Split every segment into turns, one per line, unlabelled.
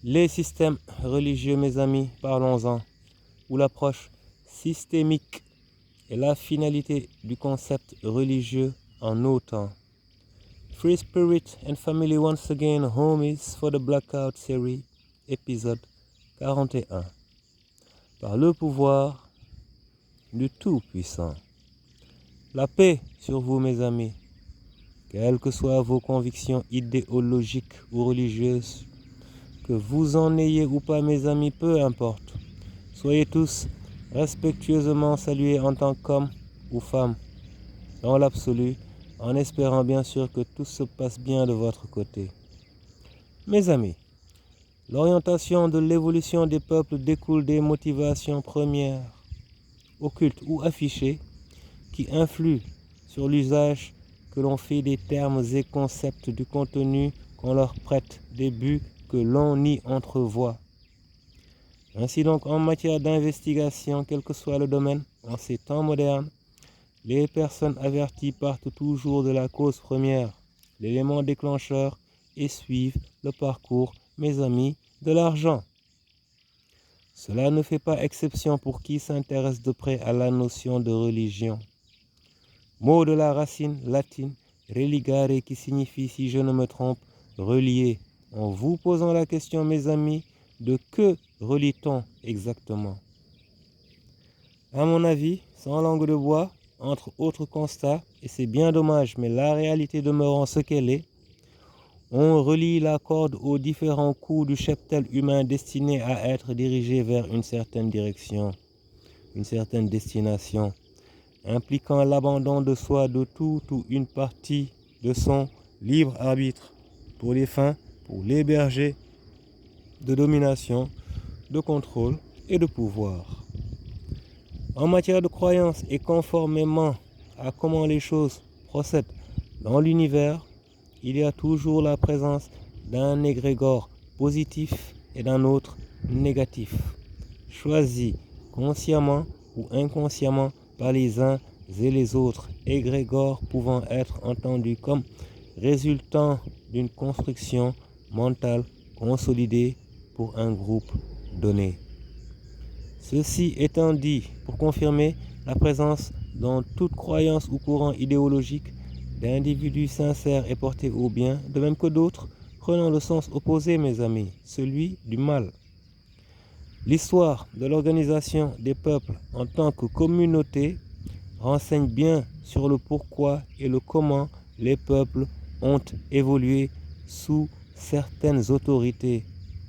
Les systèmes religieux, mes amis, parlons-en, où l'approche systémique est la finalité du concept religieux en autant. Free Spirit and Family once again, homies, for the Blackout Series, épisode 41. Par le pouvoir du Tout-Puissant. La paix sur vous, mes amis. Quelles que soient vos convictions idéologiques ou religieuses, que vous en ayez ou pas, mes amis, peu importe. Soyez tous respectueusement salués en tant qu'hommes ou femmes, dans l'absolu, en espérant bien sûr que tout se passe bien de votre côté. Mes amis, l'orientation de l'évolution des peuples découle des motivations premières, occultes ou affichées, qui influent sur l'usage que l'on fait des termes et concepts du contenu qu'on leur prête, des buts que l'on y entrevoit. Ainsi donc, en matière d'investigation, quel que soit le domaine, en ces temps modernes, les personnes averties partent toujours de la cause première, l'élément déclencheur, et suivent le parcours, mes amis, de l'argent. Cela ne fait pas exception pour qui s'intéresse de près à la notion de religion. Mot de la racine latine religare qui signifie, si je ne me trompe, relier. En vous posant la question, mes amis, de que relie-t-on exactement? À mon avis, sans langue de bois, entre autres constats, et c'est bien dommage, mais la réalité demeurant ce qu'elle est, on relie la corde aux différents coups du cheptel humain destiné à être dirigé vers une certaine direction, une certaine destination, impliquant l'abandon de soi de tout ou une partie de son libre arbitre pour les fins, pour les bergers de domination, de contrôle et de pouvoir. En matière de croyance et conformément à comment les choses procèdent dans l'univers, il y a toujours la présence d'un égrégore positif et d'un autre négatif, choisi consciemment ou inconsciemment par les uns et les autres, égrégores pouvant être entendus comme résultant d'une construction mentale consolidée pour un groupe donné. Ceci étant dit, pour confirmer la présence dans toute croyance ou courant idéologique d'individus sincères et portés au bien, de même que d'autres prenant le sens opposé, mes amis, celui du mal. L'histoire de l'organisation des peuples en tant que communauté renseigne bien sur le pourquoi et le comment les peuples ont évolué sous certaines autorités,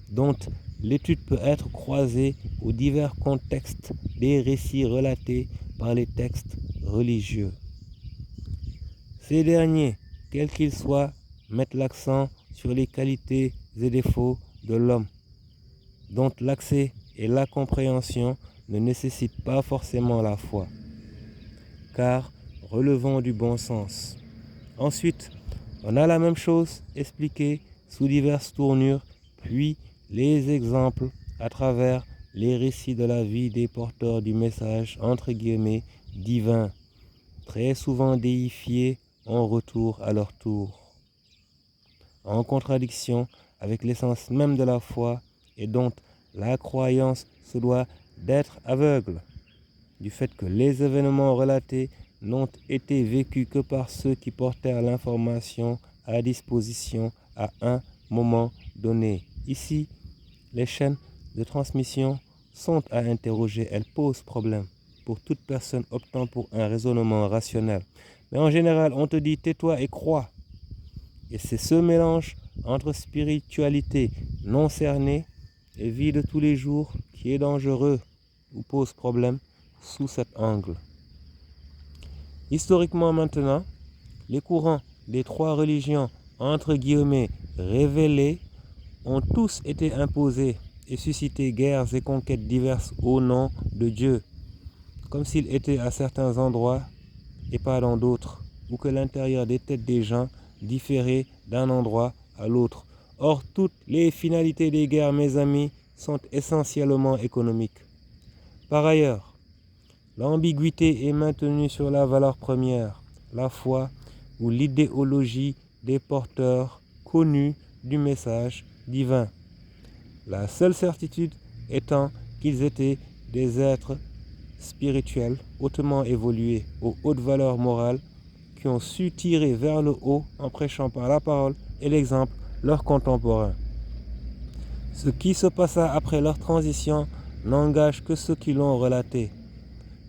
dont l'étude peut être croisée aux divers contextes des récits relatés par les textes religieux. Ces derniers, quels qu'ils soient, mettent l'accent sur les qualités et défauts de l'homme, dont l'accès et la compréhension ne nécessitent pas forcément la foi, car relevant du bon sens. Ensuite, on a la même chose expliquée sous diverses tournures, puis les exemples à travers les récits de la vie des porteurs du message entre guillemets divin, très souvent déifiés en retour à leur tour, en contradiction avec l'essence même de la foi et dont la croyance se doit d'être aveugle, du fait que les événements relatés n'ont été vécus que par ceux qui portèrent l'information à disposition à un moment donné. Ici, les chaînes de transmission sont à interroger, elles posent problème pour toute personne optant pour un raisonnement rationnel. Mais en général, on te dit tais-toi et crois. Et c'est ce mélange entre spiritualité non cernée et vie de tous les jours qui est dangereux ou pose problème sous cet angle. Historiquement maintenant, les courants des trois religions entre guillemets révélées ont tous été imposés et suscité guerres et conquêtes diverses au nom de Dieu, comme s'il était à certains endroits et pas dans d'autres, ou que l'intérieur des têtes des gens différait d'un endroit à l'autre. Or, toutes les finalités des guerres, mes amis, sont essentiellement économiques. Par ailleurs, l'ambiguïté est maintenue sur la valeur première, la foi ou l'idéologie des porteurs connus du message divin. La seule certitude étant qu'ils étaient des êtres spirituels hautement évolués, aux hautes valeurs morales, qui ont su tirer vers le haut en prêchant par la parole et l'exemple leurs contemporains. Ce qui se passa après leur transition n'engage que ceux qui l'ont relaté.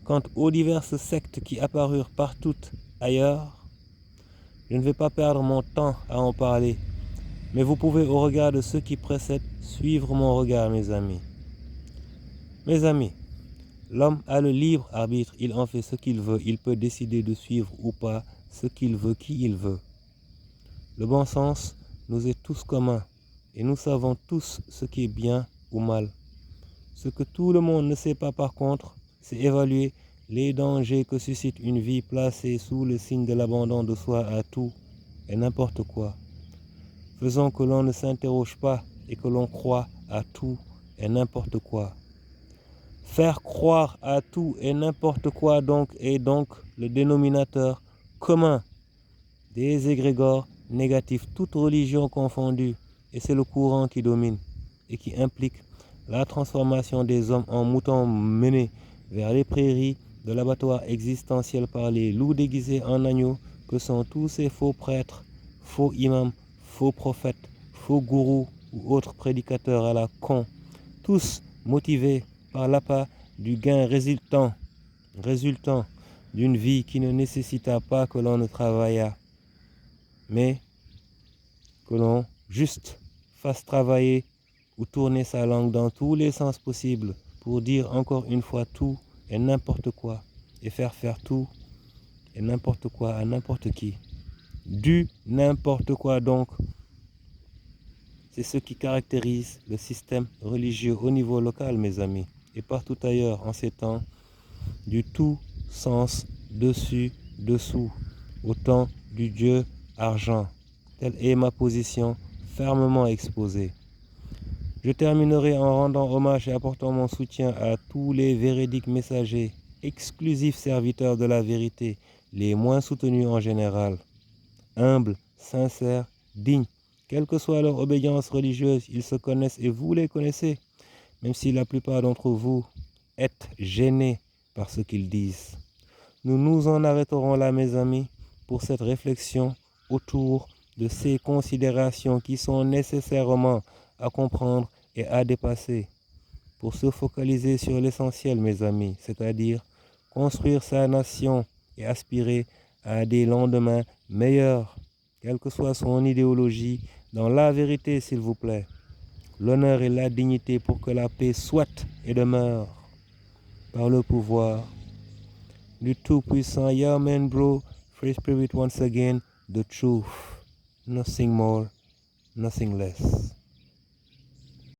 Quant aux diverses sectes qui apparurent partout ailleurs, je ne vais pas perdre mon temps à en parler, mais vous pouvez, au regard de ceux qui précèdent, suivre mon regard, mes amis. Mes amis, l'homme a le libre arbitre, il en fait ce qu'il veut, il peut décider de suivre ou pas ce qu'il veut, qui il veut. Le bon sens nous est tous commun, et nous savons tous ce qui est bien ou mal. Ce que tout le monde ne sait pas par contre, c'est évaluer les dangers que suscite une vie placée sous le signe de l'abandon de soi à tout et n'importe quoi. Faisons que l'on ne s'interroge pas et que l'on croit à tout et n'importe quoi. Faire croire à tout et n'importe quoi est donc le dénominateur commun des égrégores négatifs, toute religion confondue, et c'est le courant qui domine et qui implique la transformation des hommes en moutons menés vers les prairies de l'abattoir existentiel par les loups déguisés en agneaux que sont tous ces faux prêtres, faux imams, faux prophètes, faux gourous ou autres prédicateurs à la con, tous motivés par l'appât du gain résultant d'une vie qui ne nécessita pas que l'on ne travaillât, mais que l'on juste fasse travailler ou tourner sa langue dans tous les sens possibles pour dire encore une fois tout et n'importe quoi et faire tout et n'importe quoi à n'importe qui. Du n'importe quoi donc, c'est ce qui caractérise le système religieux au niveau local, mes amis, et partout ailleurs en ces temps, du tout sens dessus, dessous, au temps du Dieu argent. Telle est ma position fermement exposée. Je terminerai en rendant hommage et apportant mon soutien à tous les véridiques messagers, exclusifs serviteurs de la vérité, les moins soutenus en général. Humbles, sincères, dignes, quelle que soit leur obéissance religieuse, ils se connaissent et vous les connaissez, même si la plupart d'entre vous êtes gênés par ce qu'ils disent. Nous nous en arrêterons là, mes amis, pour cette réflexion autour de ces considérations qui sont nécessairement à comprendre et à dépasser, pour se focaliser sur l'essentiel, mes amis, c'est-à-dire construire sa nation et aspirer à des lendemains meilleurs, quelle que soit son idéologie, dans la vérité, s'il vous plaît, l'honneur et la dignité pour que la paix soit et demeure par le pouvoir du Tout-Puissant. Yeah, man, bro, Free Spirit once again, the truth, nothing more, nothing less.